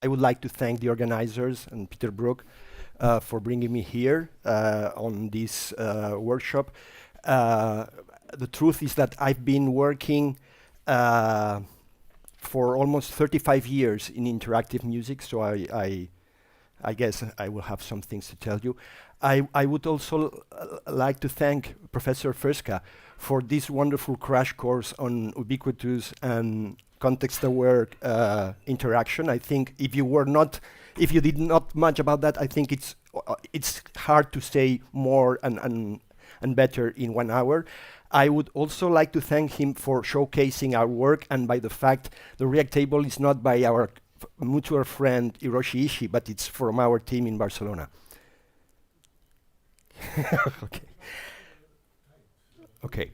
I would like to thank the organizers and Peter Brook for bringing me here on this workshop. The truth is that I've been working for almost 35 years in interactive music, so I guess I will have some things to tell you. I would also like to thank Professor Ferska for this wonderful crash course on ubiquitous and context-aware interaction. I think if you did not much about that, I think it's hard to say more and better in 1 hour. I would also like to thank him for showcasing our work and by the fact the React table is not by our mutual friend Hiroshi Ishii, but it's from our team in Barcelona. Okay. Okay.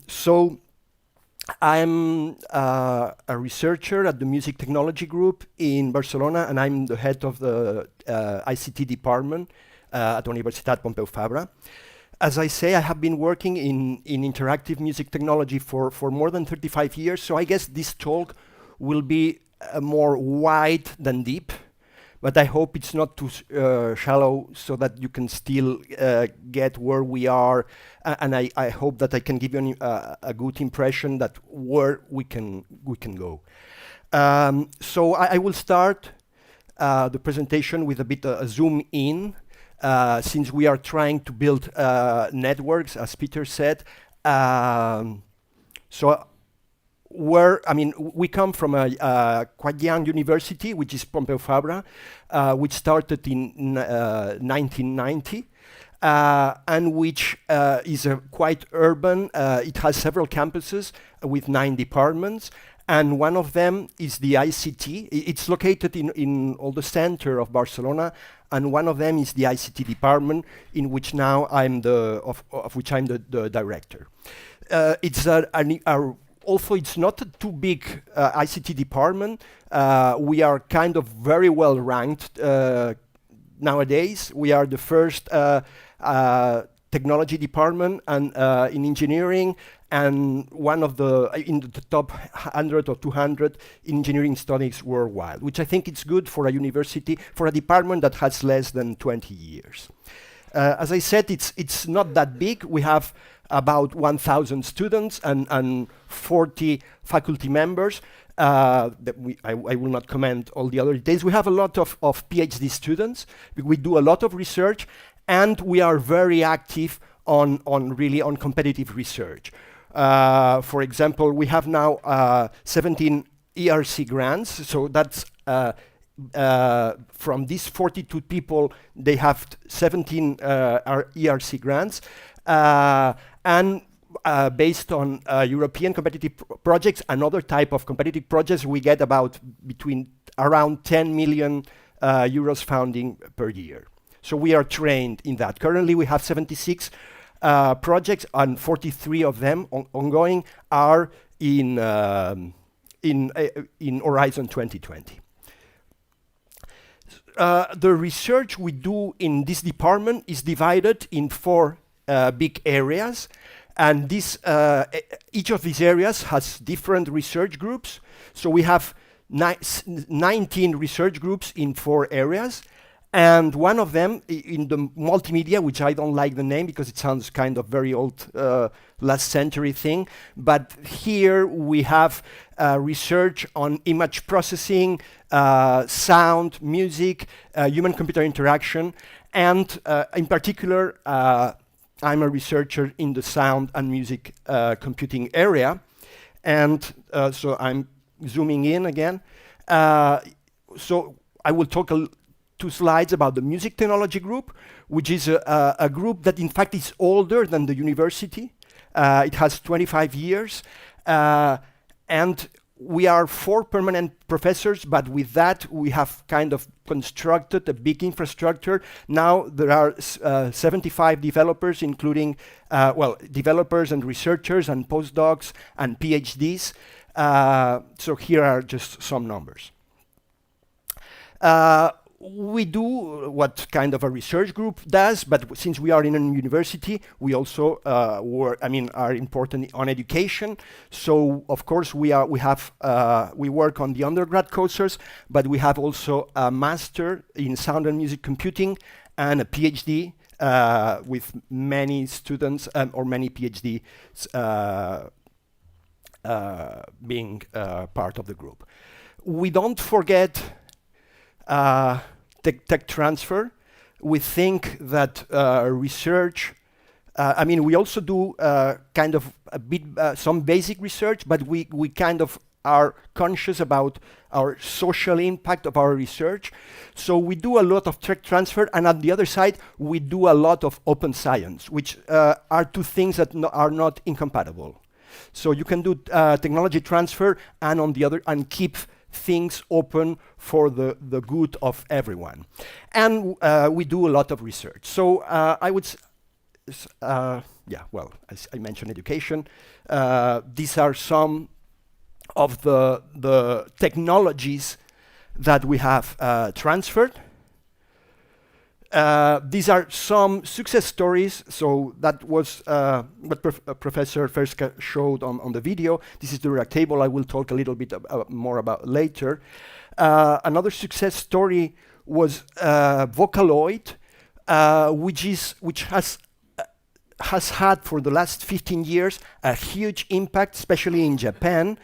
So I'm a researcher at the Musiktechnologiegruppe in Barcelona, and I'm the head of the ICT department at Universitat Pompeu Fabra. As I say, I have been working in interactive music technology for more than 35 years, so I guess this talk will be more wide than deep, but I hope it's not too shallow so that you can still get where we are, and I hope that I can give you a good impression that where we can go. So I will start the presentation with a bit a zoom in, since we are trying to build networks, as Peter said. We come from a quite young university, which is Pompeu Fabra, which started in 1990, and which is quite urban. It has several campuses with 9 departments, and one of them is the ICT. It's located in all the center of Barcelona, and one of them is the ICT department, in which now I'm of which I'm the director. Also, it's not a too big ICT department. We are kind of very well ranked nowadays. We are the first technology department and in engineering, and one of in the top 100 or 200 engineering studies worldwide, which I think it's good for a university, for a department that has less than 20 years. As I said, it's not that big. We have about 1,000 students and 40 faculty members. I will not comment all the other details. We have a lot of PhD students. We do a lot of research, and we are very active on competitive research. For example, we have now 17 ERC grants, so that's from these 42 people, they have 17 ERC grants. And based on European competitive projects and other type of competitive projects, we get around 10 million euros funding per year. So we are trained in that. Currently, we have 76 projects, and 43 of them ongoing are in Horizon 2020. The research we do in this department is divided in 4 big areas, and each of these areas has different research groups. So we have 19 research groups in 4 areas, and one of them in the multimedia, which I don't like the name because it sounds kind of very old, last century thing, but here we have research on image processing, sound, music, human-computer interaction, and in particular, I'm a researcher in the sound and music computing area, and so I'm zooming in again. So I will talk 2 slides about the Music Technology Group, which is a group that in fact is older than the university. It has 25 years, and we are 4 permanent professors, but with that we have kind of constructed a big infrastructure. Now there are 75 developers, including developers and researchers and postdocs and PhDs. So here are just some numbers. we do what kind of a research group does, but since we are in a university, we also are important on education. So of course we work on the undergrad courses, but we have also a master in sound and music computing and a PhD with many students or many PhDs being part of the group. We don't forget tech transfer. We think that research, we also do kind of a bit some basic research, but we kind of are conscious about our social impact of our research. So we do a lot of tech transfer, and on the other side, we do a lot of open science, which are two things that are not incompatible. So you can do technology transfer and on the other, and keep things open for the good of everyone. And we do a lot of research. So I would, as I mentioned education, these are some of the technologies that we have transferred. These are some success stories. So that was what Professor Ferska showed on the video. This is the Dirac table. I will talk a little bit more about later. Another success story was Vocaloid, which has had for the last 15 years a huge impact, especially in Japan.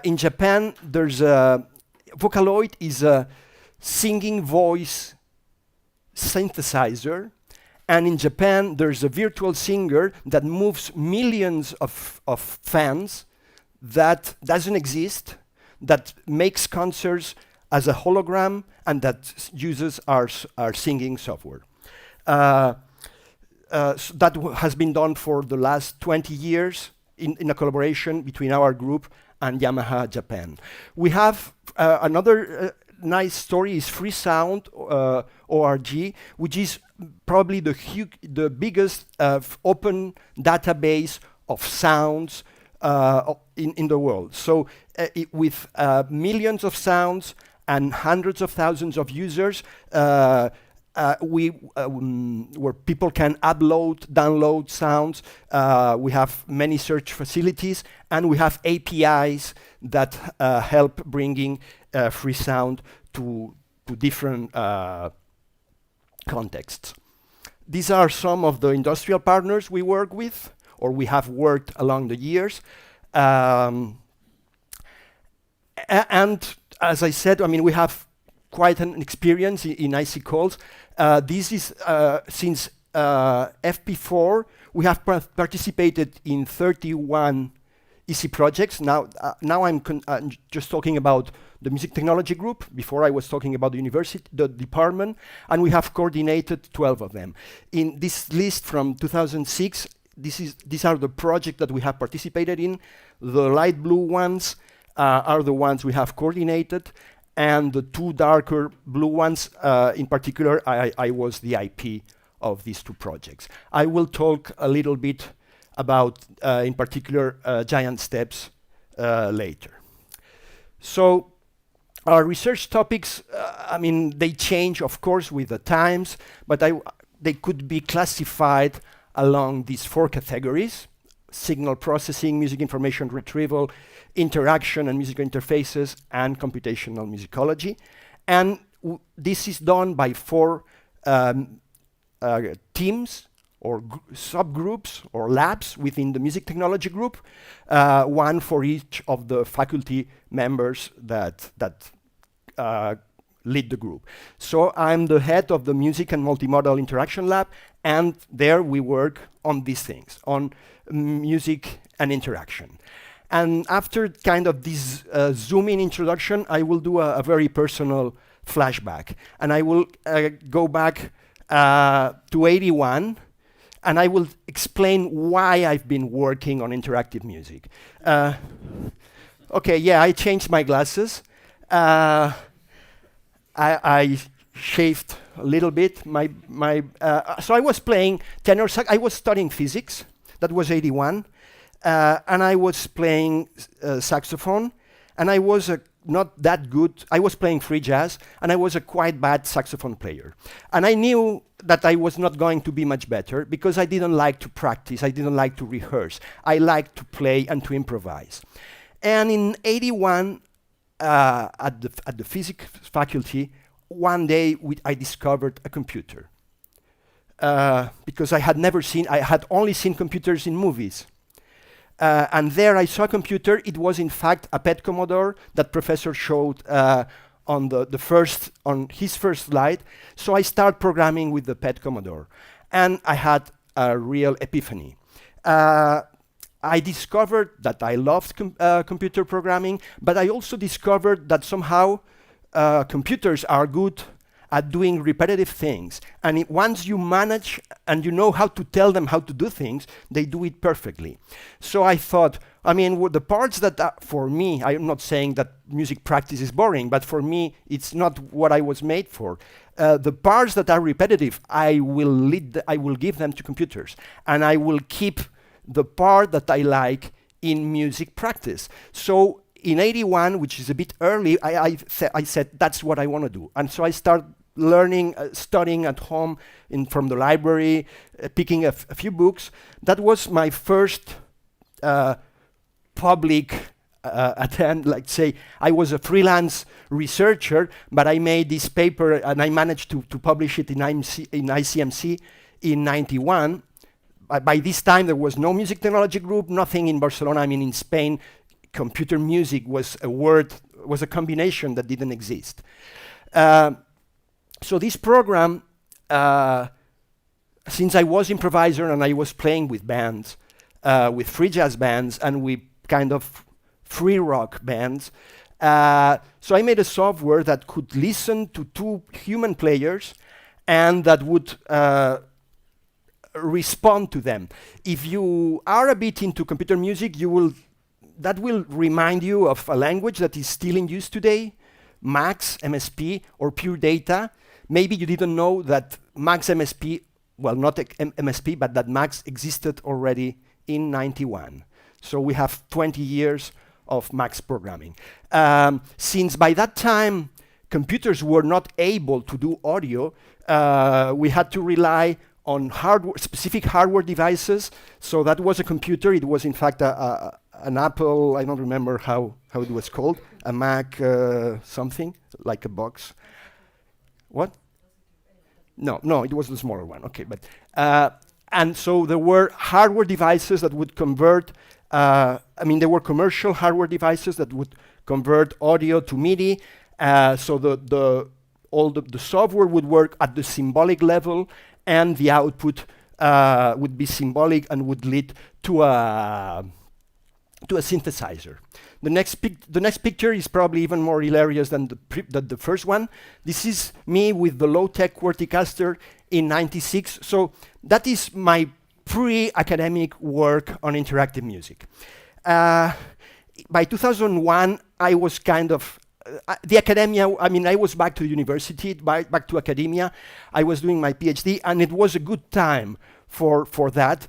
In Japan, there's Vocaloid is a singing voice synthesizer, and in Japan there's a virtual singer that moves millions of fans that doesn't exist, that makes concerts as a hologram, and that uses our singing software. So that has been done for the last 20 years in a collaboration between our group and Yamaha Japan. We have another nice story is Free Sound ORG, which is probably the biggest open database of sounds in the world. So with millions of sounds and hundreds of thousands of users, where people can upload, download sounds. We have many search facilities, and we have APIs that help bringing free sound to different contexts. These are some of the industrial partners we work with, or we have worked along the years. And as I said, we have quite an experience in IC calls. This is since FP4, we have participated in 31 EC projects. Now I'm just talking about the Music Technology Group. Before I was talking about the university, the department, and we have coordinated 12 of them. In this list from 2006, these are the projects that we have participated in. The light blue ones are the ones we have coordinated, and the two darker blue ones, in particular, I was the IP of these two projects. I will talk a little bit about, in particular, Giant Steps later. So our research topics, they change, of course, with the times, but they could be classified along these 4 categories: signal processing, music information retrieval, interaction and musical interfaces, and computational musicology. And this is done by 4 teams or subgroups or labs within the Music Technology Group, one for each of the faculty members that lead the group. So I'm the head of the Music and Multimodal Interaction Lab, and there we work on these things, on music and interaction. And after kind of this zoom-in introduction, I will do a very personal flashback. And I will go back to 81, and I will explain why I've been working on interactive music. Okay, yeah, I changed my glasses. I shaved a little bit. So I was playing tenor sax. I was studying physics. That was 81. And I was playing saxophone. And I was not that good. I was playing free jazz, and I was a quite bad saxophone player. And I knew that I was not going to be much better because I didn't like to practice, I didn't like to rehearse. I liked to play and to improvise. And in '81, at the physics faculty, one day I discovered a computer. Because I had only seen computers in movies. And there I saw a computer. It was in fact a PET Commodore that professor showed on his first slide. So I started programming with the PET Commodore, and I had a real epiphany. I discovered that I loved computer programming, but I also discovered that somehow computers are good at doing repetitive things. And once you manage and you know how to tell them how to do things, they do it perfectly. So I thought, I mean, the parts that for me, I'm not saying that music practice is boring, but for me, it's not what I was made for. The parts that are repetitive, I will give them to computers. And I will keep the part that I like in music practice. So in '81, which is a bit early, I said, that's what I want to do. And so I started learning, studying at home from the library, picking a few books. That was my first public attempt. Like say, I was a freelance researcher, but I made this paper and I managed to publish it in ICMC in '91. By this time, there was no music technology group, nothing in Barcelona. I mean, in Spain, computer music was a combination that didn't exist. So this program, since I was improviser and I was playing with bands, with free jazz bands and with kind of free rock bands, so I made a software that could listen to two human players and that would respond to them. If you are a bit into computer music, that will remind you of a language that is still in use today, Max, MSP, or Pure Data. Maybe you didn't know that Max MSP, well, not MSP, but that Max existed already in '91. So we have 20 years of Max programming. Since by that time, computers were not able to do audio, we had to rely on specific hardware devices. So that was a computer. It was, in fact, an Apple, I don't remember how it was called, a Mac something, like a box. What? No, it was the smaller one. Okay, but and so there were hardware devices that would convert. There were commercial hardware devices that would convert audio to MIDI. So the software would work at the symbolic level, and the output would be symbolic and would lead to a synthesizer. The next picture is probably even more hilarious than the first one. This is me with the low-tech Verticaster in '96. So that is my pre-academic work on interactive music. By 2001, I was kind of the academia. I was back to the university, back to academia. I was doing my PhD, and it was a good time for that.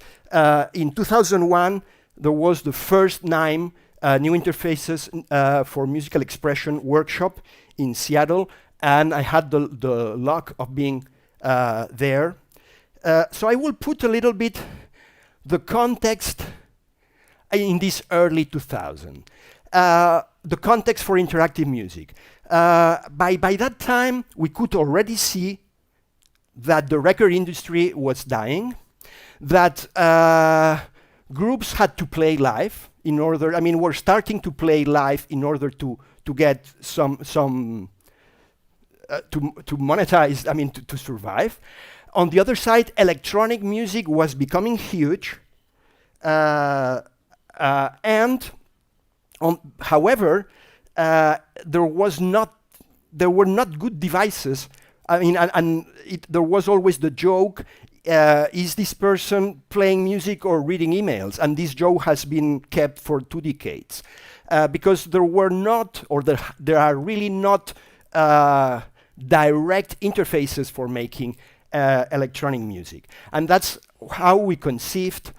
In 2001, there was the first NIME, New Interfaces for Musical Expression workshop in Seattle, and I had the luck of being there. So I will put a little bit the context in this early 2000. The context for interactive music. By that time, we could already see that the record industry was dying, that groups had to play live in order, we're starting to play live in order to get some to monetize, to survive. On the other side, electronic music was becoming huge, however, there were not good devices. There was always the joke: is this person playing music or reading emails? And this joke has been kept for 2 decades because there are really not direct interfaces for making electronic music, and that's how we conceived.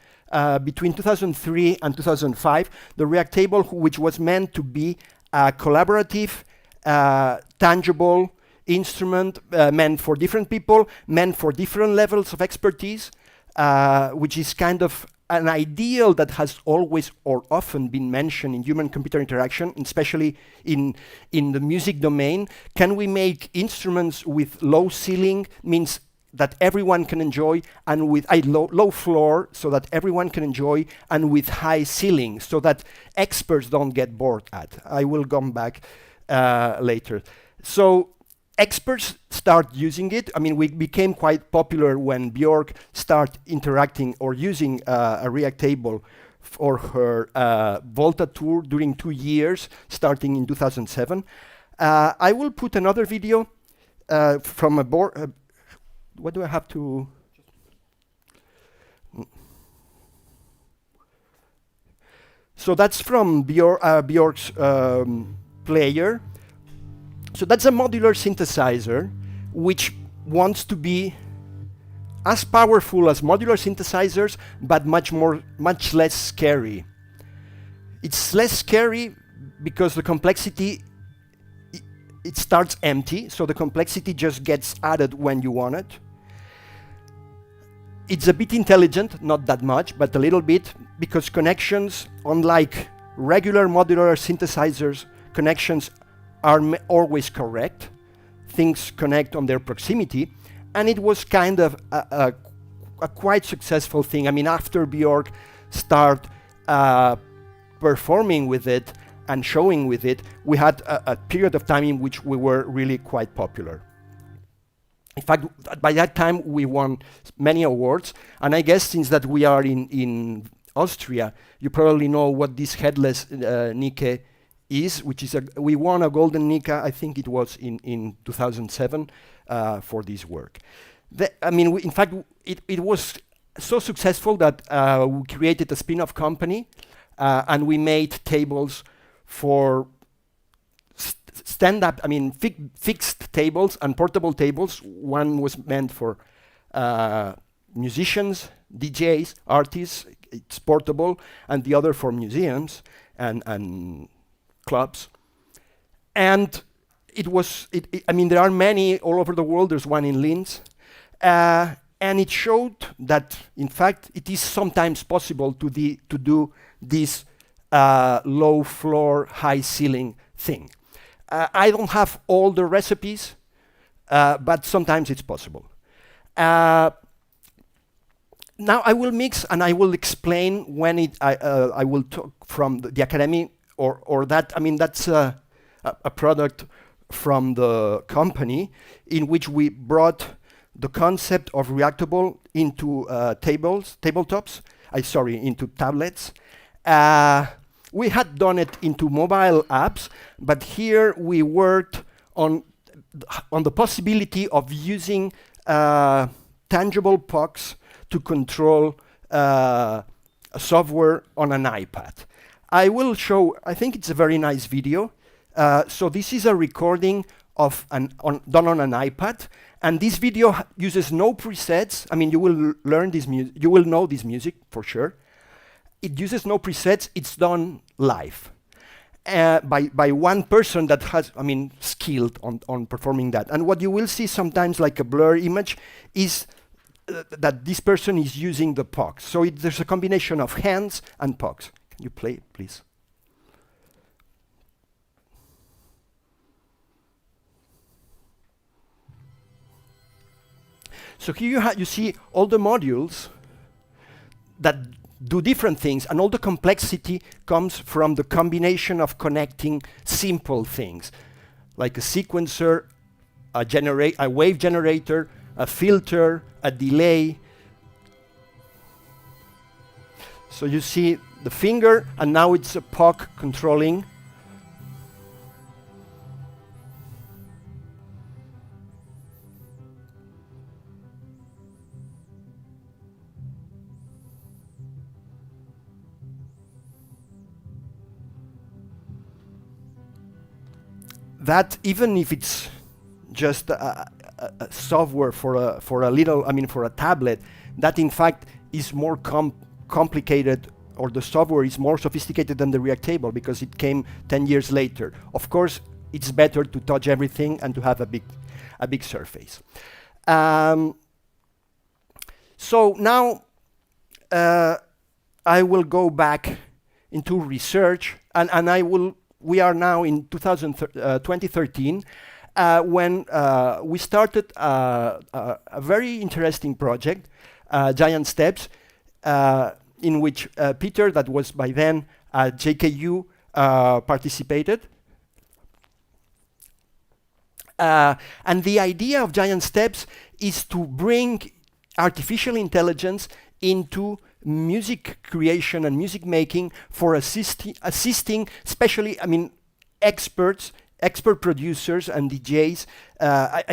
Between 2003 and 2005, the React table, which was meant to be a collaborative, tangible instrument meant for different people, meant for different levels of expertise, which is kind of an ideal that has always or often been mentioned in human-computer interaction, especially in the music domain. Can we make instruments with low ceiling, means that everyone can enjoy, and with a low floor, so that everyone can enjoy, and with high ceiling, so that experts don't get bored at. I will come back later. So experts start using it. I mean, we became quite popular when Björk started interacting or using a React table for her Volta tour during 2 years, starting in 2007. I will put another video from a board. What do I have to? So that's from Björk's player. So that's a modular synthesizer which wants to be as powerful as modular synthesizers, but much less scary. It's less scary because the complexity, it starts empty, so the complexity just gets added when you want it. It's a bit intelligent, not that much, but a little bit, because connections, unlike regular modular synthesizers, connections are always correct. Things connect on their proximity, and it was kind of a quite successful thing. I mean, after Björk started performing with it and showing with it, we had a period of time in which we were really quite popular. In fact, by that time, we won many awards, and I guess since that we are in Austria, you probably know what this Headless Nick is, which is we won a golden Nick, I think it was in 2007, for this work. I mean, in fact, it was so successful that we created a spin-off company, and we made tables for stand-up, I mean, fixed tables and portable tables. One was meant for musicians, DJs, artists, it's portable, and the other for museums and clubs. And I mean, there are many all over the world. There's one in Linz. And it showed that, in fact, it is sometimes possible to do this low floor, high ceiling thing. I don't have all the recipes, but sometimes it's possible. Now I will mix and I will explain when I will talk from the academy or that. I mean, that's a product from the company in which we brought the concept of reactable into tabletops. Into tablets. We had done it into mobile apps, but here we worked on the possibility of using tangible pucks to control a software on an iPad. I will show, I think it's a very nice video. So this is a recording of done on an iPad, and this video uses no presets. I mean, you will learn this music, you will know this music for sure. It uses no presets, it's done live by one person that has, I mean, skilled on performing that. And what you will see sometimes, like a blur image, is that this person is using the pucks. So there's a combination of hands and pucks. Can you play, please? So here you see all the modules that do different things, and all the complexity comes from the combination of connecting simple things, like a sequencer, a wave generator, a filter, a delay. So you see the finger, and now it's a puck controlling. That, even if it's just a software for a little, I mean, for a tablet, that in fact is more complicated or the software is more sophisticated than the React table because it came 10 years later. Of course, it's better to touch everything and to have a big surface. So now I will go back into research, and we are now in 2013, when we started a very interesting project, Giant Steps, in which Peter, that was by then at JKU, participated. And the idea of Giant Steps is to bring artificial intelligence into music creation and music making for assisting especially, expert producers and DJs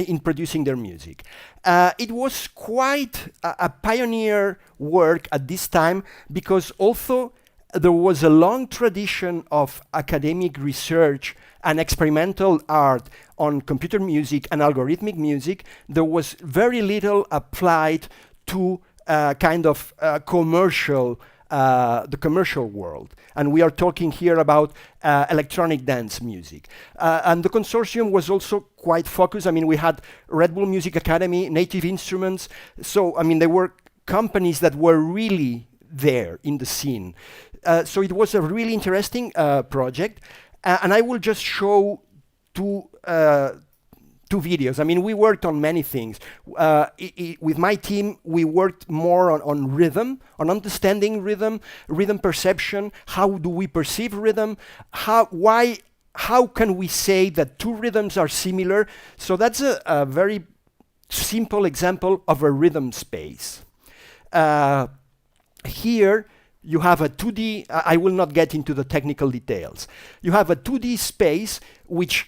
in producing their music. It was quite a pioneer work at this time, because also there was a long tradition of academic research and experimental art on computer music and algorithmic music. There was very little applied to the commercial world. And we are talking here about electronic dance music. And the consortium was also quite focused. We had Red Bull Music Academy, Native Instruments. So, there were companies that were really there in the scene. So it was a really interesting project. And I will just show two videos. We worked on many things. With my team, we worked more on rhythm, on understanding rhythm perception. How do we perceive rhythm? How can we say that two rhythms are similar? So that's a very simple example of a rhythm space. Here, you have a 2D, I will not get into the technical details. You have a 2D space which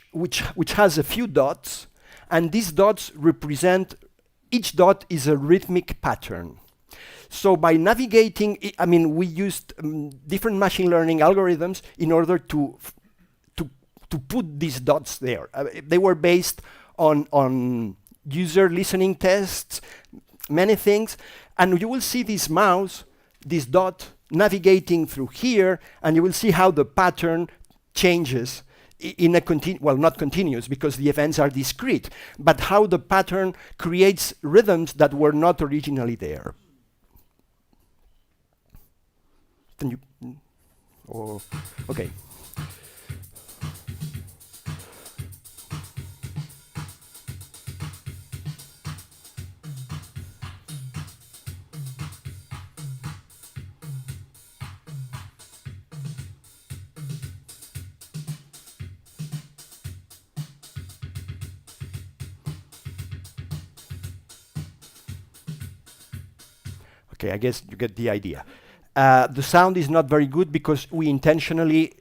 has a few dots, and these dots represent, each dot is a rhythmic pattern. So by navigating, we used different machine learning algorithms in order to put these dots there. They were based on user listening tests, many things, and you will see this mouse, this dot, navigating through here, and you will see how the pattern changes in a not continuous, because the events are discrete, but how the pattern creates rhythms that were not originally there. Can you? Oh, okay. Okay, I guess you get the idea. The sound is not very good because we intentionally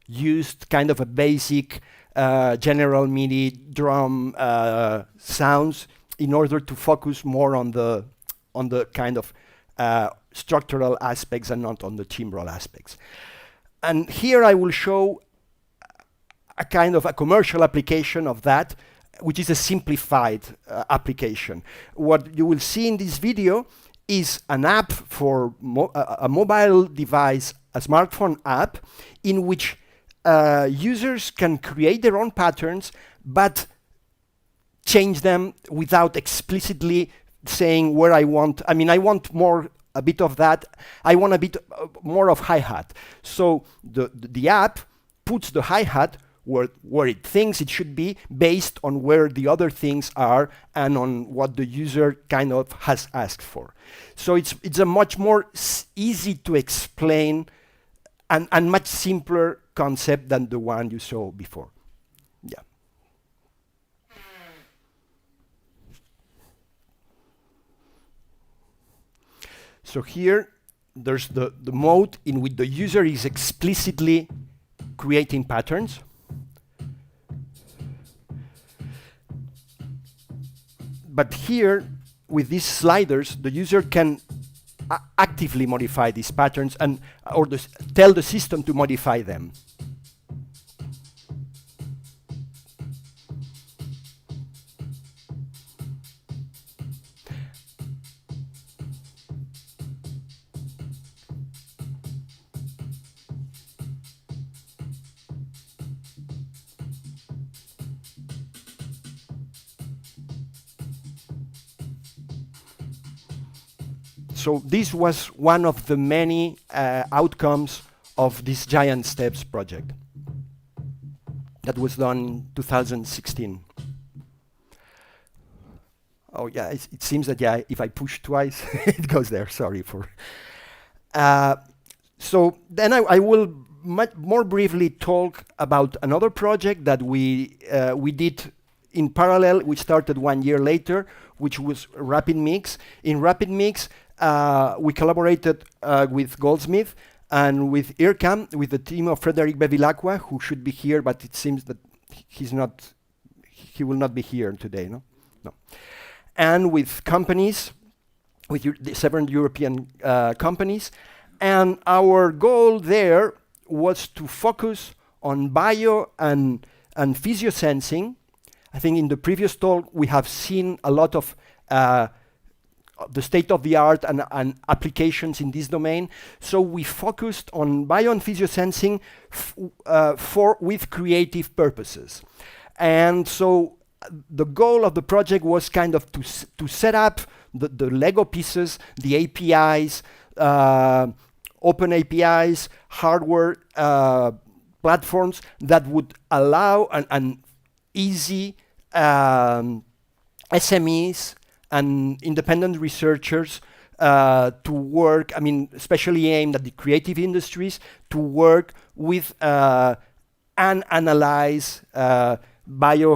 used kind of a basic general MIDI drum sounds in order to focus more on the kind of structural aspects and not on the timbral aspects. And here I will show a kind of a commercial application of that, which is a simplified application. What you will see in this video is an app for a mobile device, a smartphone app, in which users can create their own patterns, but change them without explicitly saying where I want. I want a bit of that. I want a bit more of hi-hat. So the app puts the hi-hat where it thinks it should be, based on where the other things are and on what the user kind of has asked for. So it's a much more easy to explain and much simpler concept than the one you saw before. Yeah. So here, there's the mode in which the user is explicitly creating patterns. But here, with these sliders, the user can actively modify these patterns or tell the system to modify them. So this was one of the many outcomes of this Giant Steps project that was done in 2016. Oh yeah, it seems that yeah, if I push twice, it goes there. Sorry for. So then I will more briefly talk about another project that we did in parallel. We started 1 year later, which was Rapid Mix. In Rapid Mix, we collaborated with Goldsmith and with IRCAM, with the team of Frédéric Bevilacqua, who should be here, but it seems that he will not be here today, no? No. And with companies, with the 7 European companies. And our goal there was to focus on bio and physiosensing. I think in the previous talk, we have seen a lot of the state of the art and applications in this domain. So we focused on bio and physiosensing with creative purposes. And so the goal of the project was kind of to set up the Lego pieces, the APIs, open APIs, hardware platforms that would allow an easy SMEs and independent researchers to work, I mean, especially aimed at the creative industries, to work with and analyze bio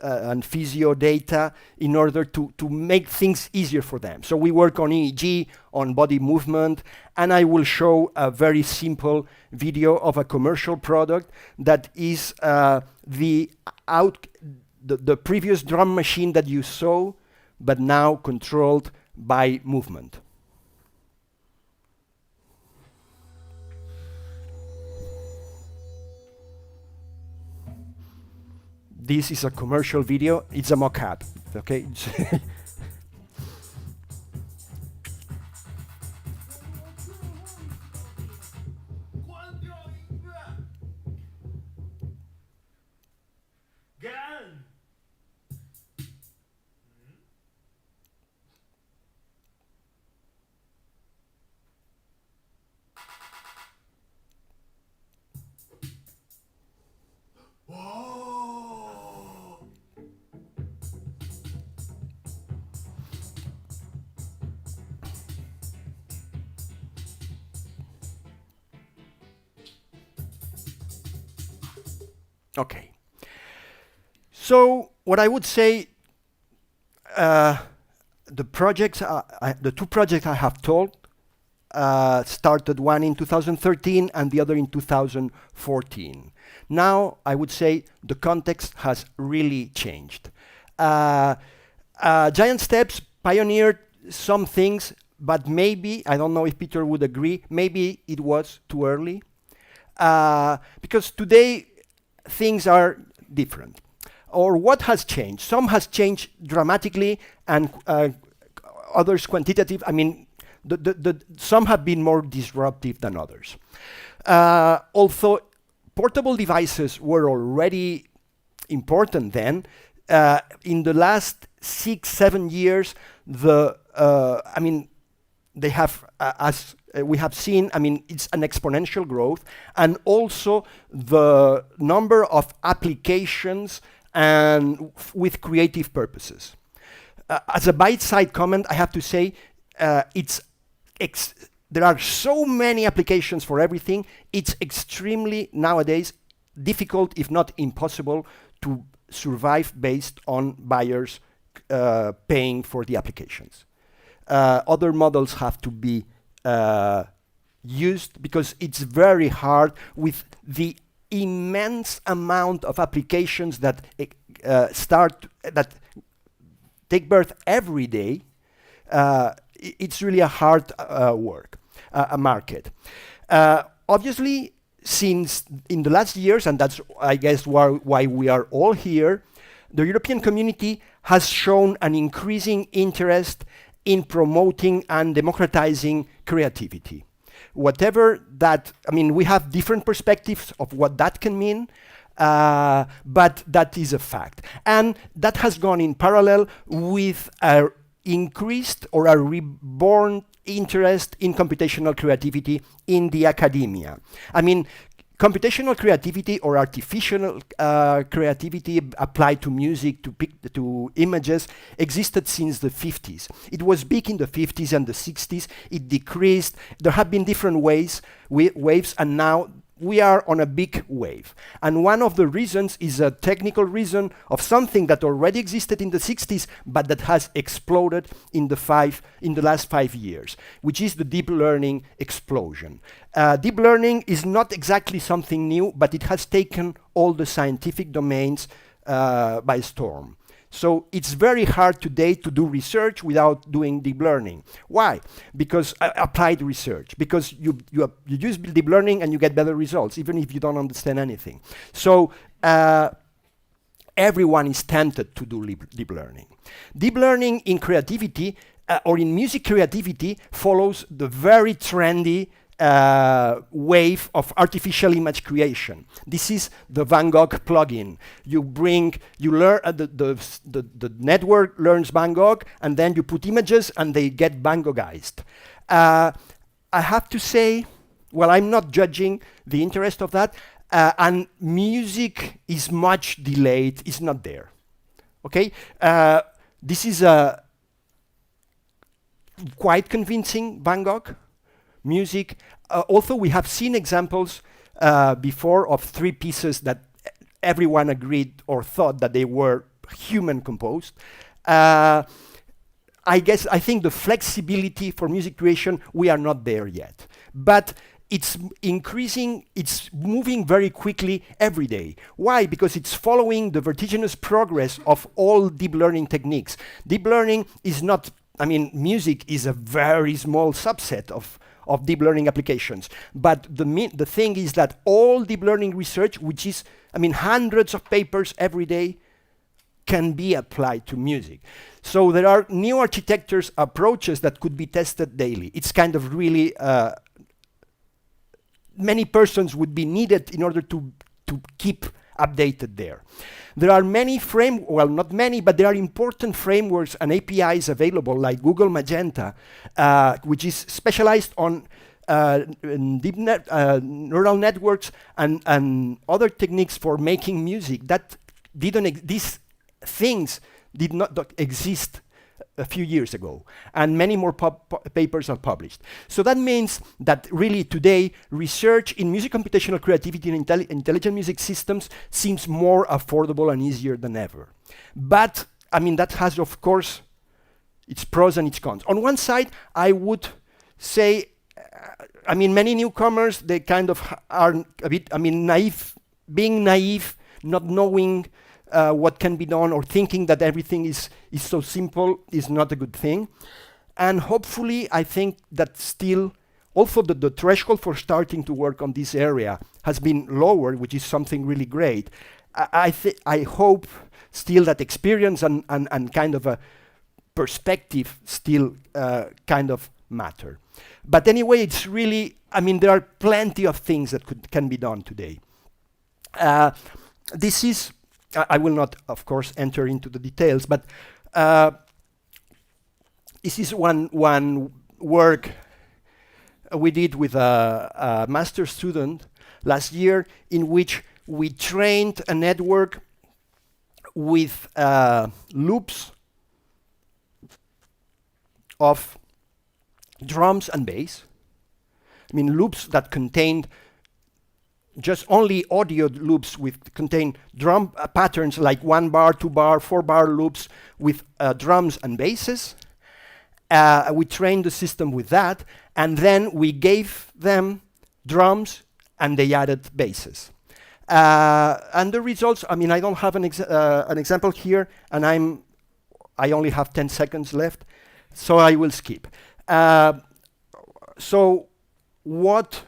and physio data in order to make things easier for them. So we work on EEG, on body movement, and I will show a very simple video of a commercial product that is the previous drum machine that you saw, but now controlled by movement. This is a commercial video. It's a mock-up, okay? Okay. So what I would say, the two projects I have told started one in 2013 and the other in 2014. Now I would say the context has really changed. Giant Steps pioneered some things, but maybe, I don't know if Peter would agree, maybe it was too early. Because today things are different. Or what has changed? Some has changed dramatically and others quantitative. I mean, some have been more disruptive than others. Although portable devices were already important then, in the last 6-7 years, I mean, they have, as we have seen, I mean, it's an exponential growth, and also the number of applications and with creative purposes. As a bite-side comment, I have to say, there are so many applications for everything. It's extremely nowadays difficult, if not impossible, to survive based on buyers paying for the applications. Other models have to be used because it's very hard with the immense amount of applications that that take birth every day. It's really a hard work, a market. Obviously, since in the last years, and that's, I guess, why we are all here, the European community has shown an increasing interest in promoting and democratizing creativity. Whatever that, I mean, we have different perspectives of what that can mean, but that is a fact. And that has gone in parallel with a increased or a reborn interest in computational creativity in the academia. I mean, computational creativity or artificial creativity applied to music, to images, existed since the 50s. It was big in the 50s and the 60s. It decreased. There have been different waves, and now we are on a big wave. And one of the reasons is a technical reason of something that already existed in the 60s, but that has exploded in the last 5 years, which is the deep learning explosion. Deep learning is not exactly something new, but it has taken all the scientific domains by storm. So it's very hard today to do research without doing deep learning. Why? Because applied research. Because you use deep learning and you get better results, even if you don't understand anything. So everyone is tempted to do deep learning. Deep learning in creativity or in music creativity follows the very trendy wave of artificial image creation. This is the Van Gogh plugin. You learn the network learns Van Gogh, and then you put images, and they get Van Goghized. I have to say, well, I'm not judging the interest of that, and music is much delayed. It's not there. Okay, this is a quite convincing Van Gogh. Music. Also, we have seen examples before of 3 pieces that everyone agreed or thought that they were human composed. I think the flexibility for music creation, we are not there yet. But it's increasing, it's moving very quickly every day. Why? Because it's following the vertiginous progress of all deep learning techniques. Deep learning is not, I mean, music is a very small subset of deep learning applications. But the thing is that all deep learning research, which is, I mean, hundreds of papers every day, can be applied to music. So there are new architectures, approaches that could be tested daily. It's kind of really, many persons would be needed in order to keep updated there. There are many well, not many, but there are important frameworks and APIs available, like Google Magenta, which is specialized on deep neural networks and other techniques for making music. That these things did not exist a few years ago, and many more papers are published. So that means that really today, research in music computational creativity and intelligent music systems seems more affordable and easier than ever. But, I mean, that has, of course, its pros and its cons. On one side, I would say, I mean, many newcomers, they kind of are a bit, I mean, naive, being naive, not knowing what can be done, or thinking that everything is so simple is not a good thing. And hopefully, I think that still, also the threshold for starting to work on this area has been lowered, which is something really great. I hope still that experience and kind of a perspective still kind of matter. But anyway, it's really, I mean, there are plenty of things that can be done today. This is, I will not, of course, enter into the details, but this is one work we did with a master's student last year, in which we trained a network with loops of drums and bass. I mean, loops that contained just only audio loops contain drum patterns like 1 bar, 2 bar, 4 bar loops with drums and basses. We trained the system with that, and then we gave them drums and they added basses. And the results, I mean, I don't have an example here, and I only have 10 seconds left, so I will skip. So what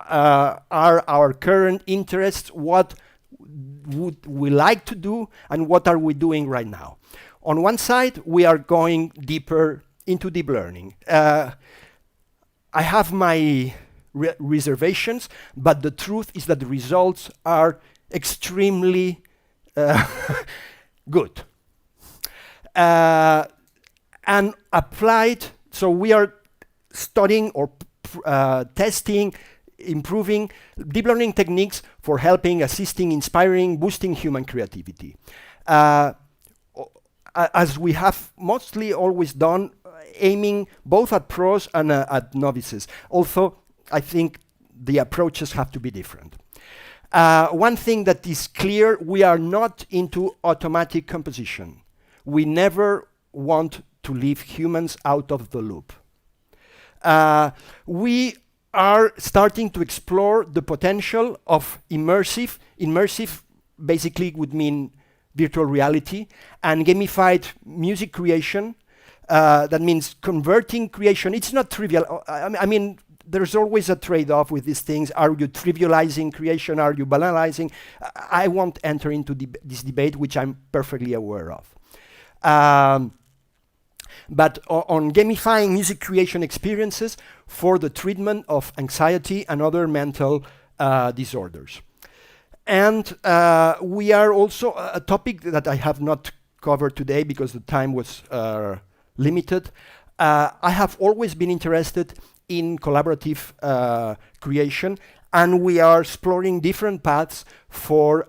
are our current interests? What would we like to do, and what are we doing right now? On one side, we are going deeper into deep learning. I have my reservations, but the truth is that the results are extremely good. and applied. So we are studying or testing, improving deep learning techniques for helping, assisting, inspiring, boosting human creativity. As we have mostly always done, aiming both at pros and at novices. Also, I think the approaches have to be different. One thing that is clear, we are not into automatic composition. We never want to leave humans out of the loop. We are starting to explore the potential of immersive. Immersive basically would mean virtual reality and gamified music creation. That means converting creation. It's not trivial. I mean, there's always a trade-off with these things. Are you trivializing creation? Are you banalizing? I won't enter into this debate, which I'm perfectly aware of. But on gamifying music creation experiences for the treatment of anxiety and other mental disorders. And we are also a topic that I have not covered today because the time was limited. I have always been interested in collaborative creation, and we are exploring different paths for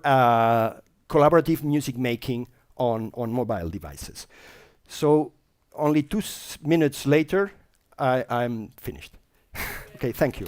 collaborative music making on mobile devices. So only 2 minutes later, I'm finished. Okay, thank you.